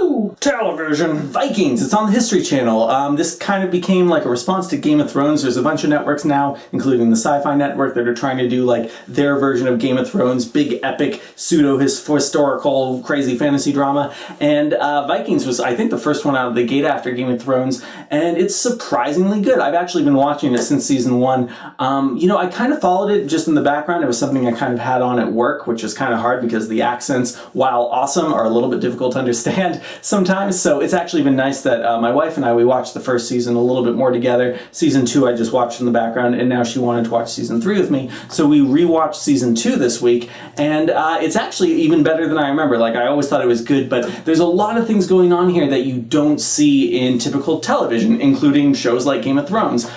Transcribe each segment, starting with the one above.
Woo! Television. Vikings. It's on the History Channel. This kind of became like a response to Game of Thrones. There's a bunch of networks now, including the Sci-Fi Network, that are trying to do like their version of Game of Thrones, big epic pseudo-historical crazy fantasy drama. And Vikings was, I think, the first one out of the gate after Game of Thrones, and it's surprisingly good. I've actually been watching it since season 1. You know, I kind of followed it just in the background. It was something I kind of had on at work, which is kind of hard because the accents, while awesome, are a little bit difficult to understand sometimes. So it's actually been nice that my wife and I, we watched the first season a little bit more together. Season 2 I just watched in the background, and now she wanted to watch season 3 with me. So we rewatched season 2 this week, and it's actually even better than I remember. Like, I always thought it was good, but there's a lot of things going on here that you don't see in typical television, including shows like Game of Thrones.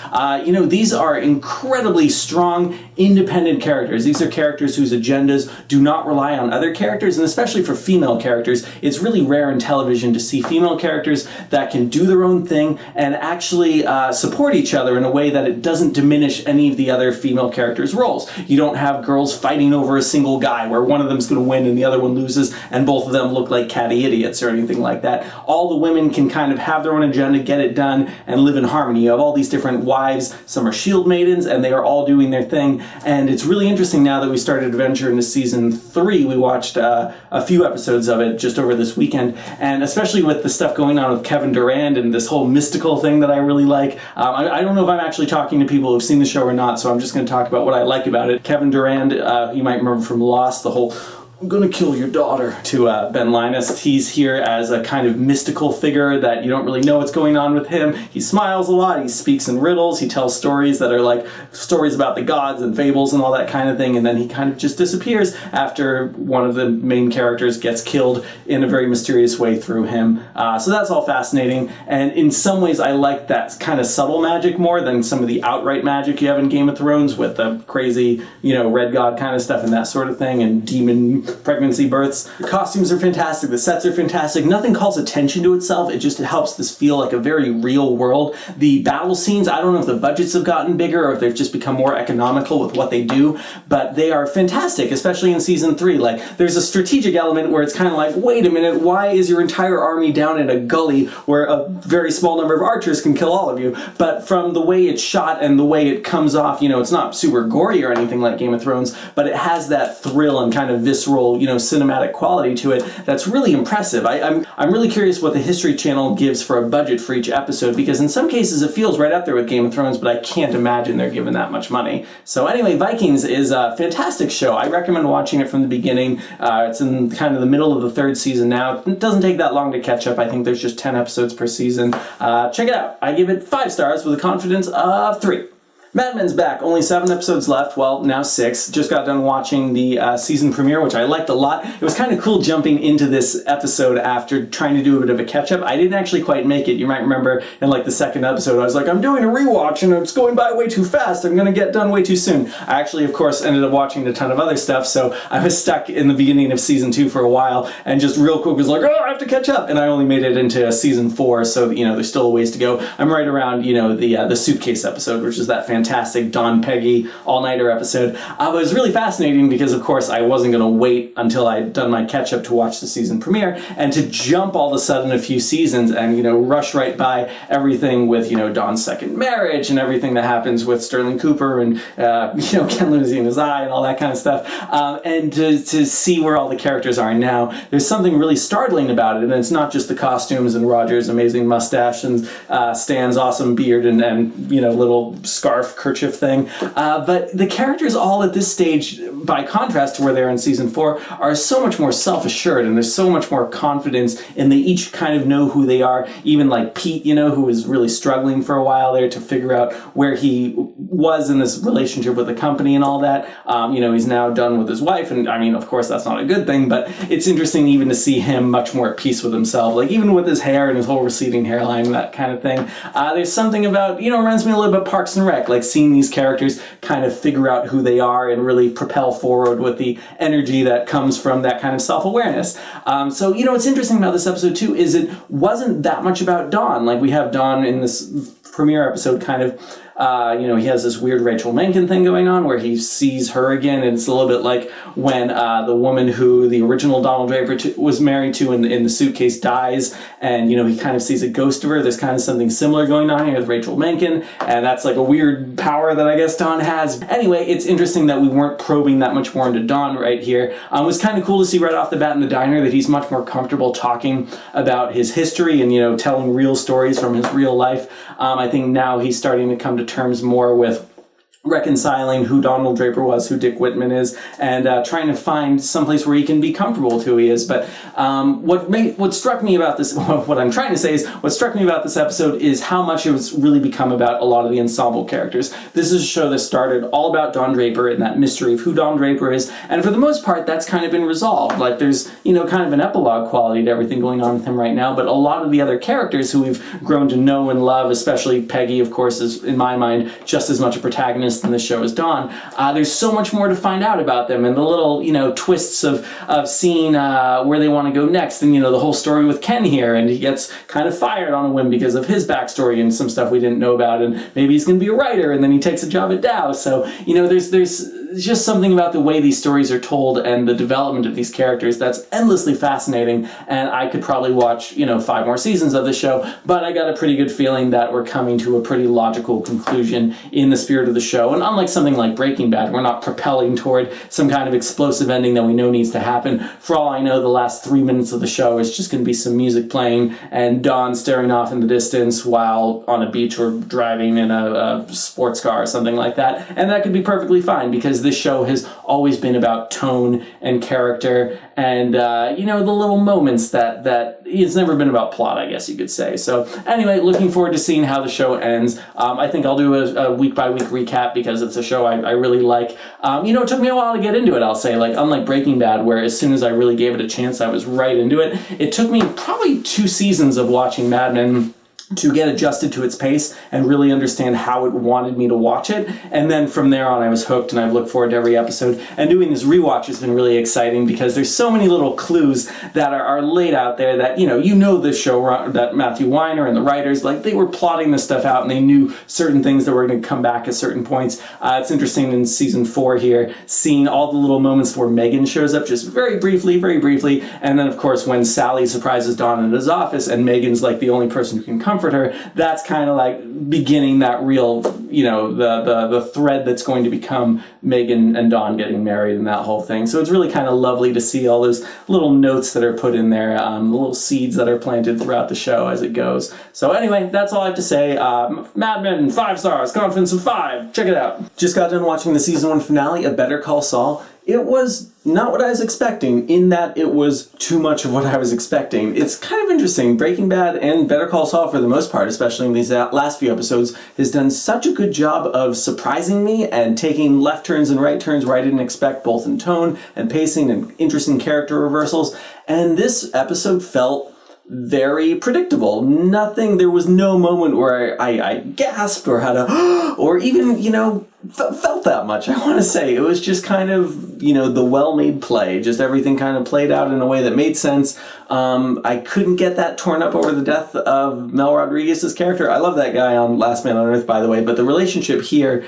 You know, these are incredibly strong, independent characters. These are characters whose agendas do not rely on other characters, and especially for female characters, it's really rare in television to see female characters that can do their own thing and actually support each other in a way that it doesn't diminish any of the other female characters' roles. You don't have girls fighting over a single guy where one of them's going to win and the other one loses and both of them look like catty idiots or anything like that. All the women can kind of have their own agenda, get it done, and live in harmony. You have all these different wives. Some are shield maidens, and they are all doing their thing. And it's really interesting now that we started to venture into season 3. We watched a few episodes of it just over this weekend, and especially with the stuff going on with Kevin Durand and this whole mystical thing that I really like. I don't know if I'm actually talking to people who've seen the show or not, so I'm just going to talk about what I like about it. Kevin Durand, you might remember from Lost, the whole "I'm gonna kill your daughter" to Ben Linus. He's here as a kind of mystical figure that you don't really know what's going on with him. He smiles a lot, he speaks in riddles, he tells stories that are like stories about the gods and fables and all that kind of thing, and then he kind of just disappears after one of the main characters gets killed in a very mysterious way through him. So that's all fascinating, and in some ways I like that kind of subtle magic more than some of the outright magic you have in Game of Thrones with the crazy, you know, red god kind of stuff and that sort of thing, and demon pregnancy births. The costumes are fantastic, the sets are fantastic, nothing calls attention to itself, it just helps this feel like a very real world. The battle scenes, I don't know if the budgets have gotten bigger or if they've just become more economical with what they do, but they are fantastic, especially in season 3. Like, there's a strategic element where it's kind of like, wait a minute, why is your entire army down in a gully where a very small number of archers can kill all of you? But from the way it's shot and the way it comes off, you know, it's not super gory or anything like Game of Thrones, but it has that thrill and kind of visceral, you know, cinematic quality to it that's really impressive. I'm really curious what the History Channel gives for a budget for each episode, because in some cases it feels right up there with Game of Thrones, but I can't imagine they're given that much money. So anyway, Vikings is a fantastic show. I recommend watching it from the beginning. It's in kind of the middle of the 3rd season now. It doesn't take that long to catch up. I think there's just 10 episodes per season. Check it out. I give it 5 stars with a confidence of 3. Mad Men's back. Only 7 episodes left. Well, now 6. Just got done watching the season premiere, which I liked a lot. It was kind of cool jumping into this episode after trying to do a bit of a catch-up. I didn't actually quite make it. You might remember in like the 2nd episode, I was like, I'm doing a rewatch and it's going by way too fast. I'm going to get done way too soon. I actually, of course, ended up watching a ton of other stuff, so I was stuck in the beginning of season 2 for a while and just real quick was like, oh, I have to catch up. And I only made it into season 4, so, you know, there's still a ways to go. I'm right around, you know, the suitcase episode, which is that fantastic Don Peggy all-nighter episode. It was really fascinating because, of course, I wasn't going to wait until I'd done my catch-up to watch the season premiere, and to jump all of a sudden a few seasons and, you know, rush right by everything with, you know, Don's second marriage and everything that happens with Sterling Cooper and, you know, Ken losing his eye and all that kind of stuff, and to see where all the characters are now, there's something really startling about it, and it's not just the costumes and Roger's amazing mustache and Stan's awesome beard and you know, little scarf kerchief thing, but the characters all at this stage, by contrast to where they are in season 4, are so much more self-assured, and there's so much more confidence, and they each kind of know who they are. Even like Pete, you know, who was really struggling for a while there to figure out where he was in this relationship with the company and all that. You know, he's now done with his wife, and I mean, of course, that's not a good thing, but it's interesting even to see him much more at peace with himself, like even with his hair and his whole receding hairline, that kind of thing. There's something about, you know, reminds me a little bit of Parks and Rec, like seeing these characters kind of figure out who they are and really propel forward with the energy that comes from that kind of self-awareness. So, you know, what's interesting about this episode too is it wasn't that much about Dawn. Like, we have Dawn in this premiere episode kind of he has this weird Rachel Menken thing going on where he sees her again, and it's a little bit like when the woman who the original Donald Draper was married to in the suitcase dies, and he kind of sees a ghost of her. There's kind of something similar going on here with Rachel Menken, and that's like a weird power that I guess Don has. Anyway, it's interesting that we weren't probing that much more into Don right here. It was kind of cool to see right off the bat in the diner that he's much more comfortable talking about his history and telling real stories from his real life. I think now he's starting to come to terms more with reconciling who Donald Draper was, who Dick Whitman is, and trying to find someplace where he can be comfortable with who he is. But what struck me about this, what I'm trying to say is, what struck me about this episode is how much it's really become about a lot of the ensemble characters. This is a show that started all about Don Draper and that mystery of who Don Draper is, and for the most part, that's kind of been resolved. Like, there's, kind of an epilogue quality to everything going on with him right now, but a lot of the other characters who we've grown to know and love, especially Peggy, of course, is, in my mind, just as much a protagonist than the show is Dawn. There's so much more to find out about them, and the little twists of seeing where they want to go next, and the whole story with Ken here, and he gets kind of fired on a whim because of his backstory and some stuff we didn't know about, and maybe he's going to be a writer, and then he takes a job at Dow. So there's just something about the way these stories are told and the development of these characters that's endlessly fascinating, and I could probably watch 5 more seasons of the show, but I got a pretty good feeling that we're coming to a pretty logical conclusion in the spirit of the show. And unlike something like Breaking Bad, we're not propelling toward some kind of explosive ending that we know needs to happen. For all I know, the last 3 minutes of the show is just going to be some music playing and Don staring off in the distance while on a beach or driving in a sports car or something like that. And that could be perfectly fine, because this show has always been about tone and character and, the little moments that it's never been about plot, I guess you could say. So anyway, looking forward to seeing how the show ends. I think I'll do a week-by-week recap because it's a show I really like. It took me a while to get into it, I'll say. Like, unlike Breaking Bad, where as soon as I really gave it a chance, I was right into it. It took me probably 2 seasons of watching Mad Men to get adjusted to its pace and really understand how it wanted me to watch it. And then from there on, I was hooked, and I've looked forward to every episode. And doing this rewatch has been really exciting because there's so many little clues that are laid out there that, the show, that Matthew Weiner and the writers, like, they were plotting this stuff out, and they knew certain things that were going to come back at certain points. It's interesting in season 4 here, seeing all the little moments where Megan shows up just very briefly. And then, of course, when Sally surprises Don in his office and Megan's like the only person who can comfort her, that's kind of like beginning that real, the thread that's going to become Megan and Don getting married and that whole thing. So it's really kind of lovely to see all those little notes that are put in there, the little seeds that are planted throughout the show as it goes. So anyway, that's all I have to say. Mad Men, 5 stars, confidence of 5. Check it out. Just got done watching the season 1 finale of Better Call Saul. It was not what I was expecting, in that it was too much of what I was expecting. It's kind of interesting. Breaking Bad and Better Call Saul, for the most part, especially in these last few episodes, has done such a good job of surprising me and taking left turns and right turns where I didn't expect, both in tone and pacing and interesting character reversals. And this episode felt very predictable. There was no moment where I gasped or had or even, felt that much, I want to say. It was just kind of, the well-made play. Just everything kind of played out in a way that made sense. I couldn't get that torn up over the death of Mel Rodriguez's character. I love that guy on Last Man on Earth, by the way, but the relationship here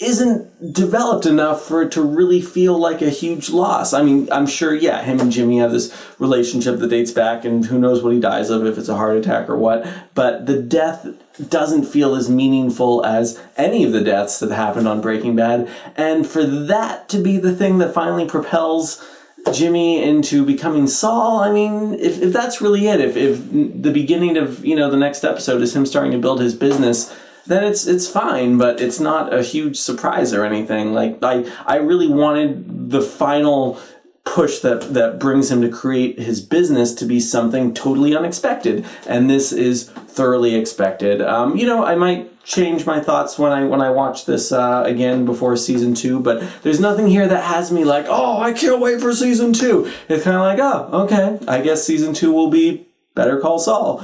isn't developed enough for it to really feel like a huge loss. I mean, I'm sure, him and Jimmy have this relationship that dates back, and who knows what he dies of, if it's a heart attack or what, but the death doesn't feel as meaningful as any of the deaths that happened on Breaking Bad, and for that to be the thing that finally propels Jimmy into becoming Saul, I mean, if that's really it, if the beginning of, the next episode is him starting to build his business, then it's fine, but it's not a huge surprise or anything. Like, I really wanted the final push that brings him to create his business to be something totally unexpected, and this is thoroughly expected. I might change my thoughts when I watch this again before season 2, but there's nothing here that has me like, oh, I can't wait for season 2. It's kind of like, oh, okay, I guess season 2 will be Better Call Saul.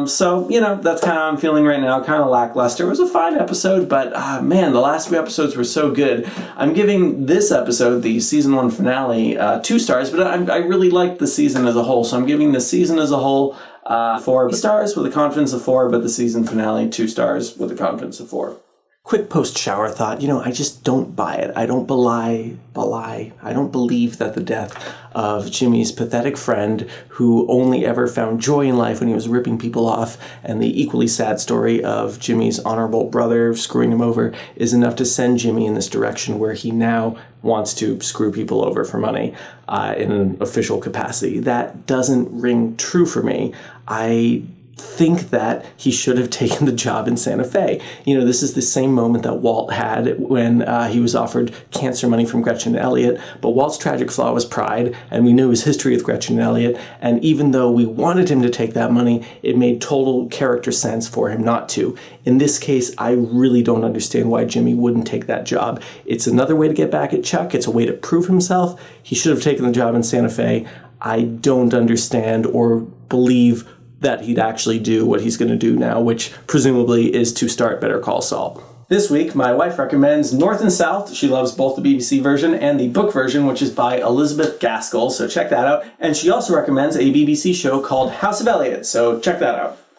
So, that's kind of how I'm feeling right now, kind of lackluster. It was a fine episode, but man, the last few episodes were so good. I'm giving this episode, the season 1 finale, 2 stars, but I really liked the season as a whole, so I'm giving the season as a whole 4 stars with a confidence of 4, but the season finale 2 stars with a confidence of 4. Quick post-shower thought, I just don't buy it. I don't I don't believe that the death of Jimmy's pathetic friend, who only ever found joy in life when he was ripping people off, and the equally sad story of Jimmy's honorable brother screwing him over, is enough to send Jimmy in this direction where he now wants to screw people over for money in an official capacity. That doesn't ring true for me. I think that he should have taken the job in Santa Fe. This is the same moment that Walt had when he was offered cancer money from Gretchen and Elliot, but Walt's tragic flaw was pride, and we knew his history with Gretchen and Elliot, and even though we wanted him to take that money, it made total character sense for him not to. In this case, I really don't understand why Jimmy wouldn't take that job. It's another way to get back at Chuck. It's a way to prove himself. He should have taken the job in Santa Fe. I don't understand or believe that he'd actually do what he's going to do now, which presumably is to start Better Call Saul. This week, my wife recommends North and South. She loves both the BBC version and the book version, which is by Elizabeth Gaskell, so check that out. And she also recommends a BBC show called House of Eliot, so check that out.